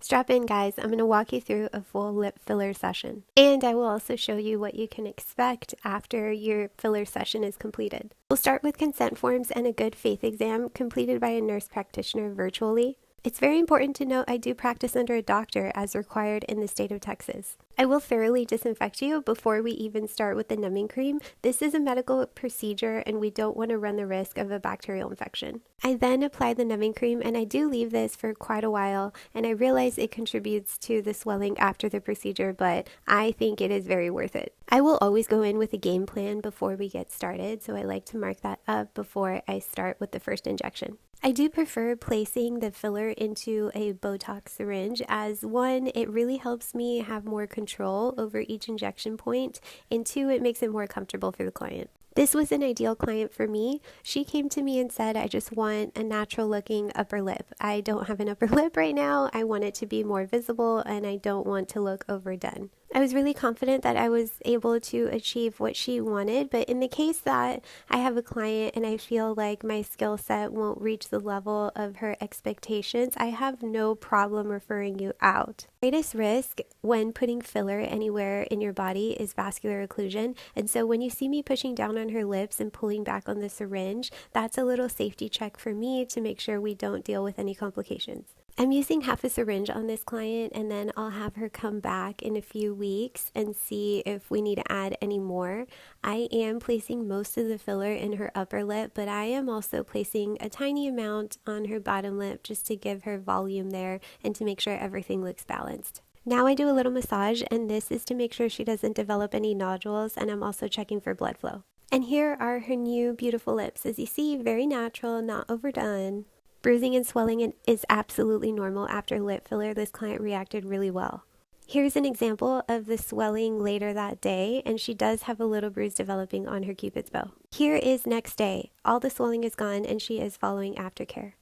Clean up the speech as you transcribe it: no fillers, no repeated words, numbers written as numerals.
Strap in, guys. I'm going to walk you through a full lip filler session. And I will also show you what you can expect after your filler session is completed. We'll start with consent forms and a good faith exam completed by a nurse practitioner virtually. It's very important to note I do practice under a doctor as required in the state of Texas. I will thoroughly disinfect you before we even start with the numbing cream. This is a medical procedure and we don't want to run the risk of a bacterial infection. I then apply the numbing cream and I do leave this for quite a while, and I realize it contributes to the swelling after the procedure, but I think it is very worth it. I will always go in with a game plan before we get started, so I like to mark that up before I start with the first injection. I do prefer placing the filler into a Botox syringe as one, it really helps me have more control over each injection point, and two, it makes it more comfortable for the client. This was an ideal client for me. She came to me and said, I just want a natural looking upper lip. I don't have an upper lip right now. I want it to be more visible and I don't want to look overdone. I was really confident that I was able to achieve what she wanted, but in the case that I have a client and I feel like my skill set won't reach the level of her expectations, I have no problem referring you out. Greatest risk when putting filler anywhere in your body is vascular occlusion, and so when you see me pushing down on her lips and pulling back on the syringe, that's a little safety check for me to make sure we don't deal with any complications. I'm using half a syringe on this client, and then I'll have her come back in a few weeks and see if we need to add any more. I am placing most of the filler in her upper lip, but I am also placing a tiny amount on her bottom lip just to give her volume there and to make sure everything looks balanced. Now I do a little massage, and this is to make sure she doesn't develop any nodules, and I'm also checking for blood flow. And here are her new beautiful lips. As you see, very natural, not overdone. Bruising and swelling is absolutely normal after lip filler. This client reacted really well. Here's an example of the swelling later that day, and she does have a little bruise developing on her cupid's bow. Here is next day. All the swelling is gone and she is following aftercare.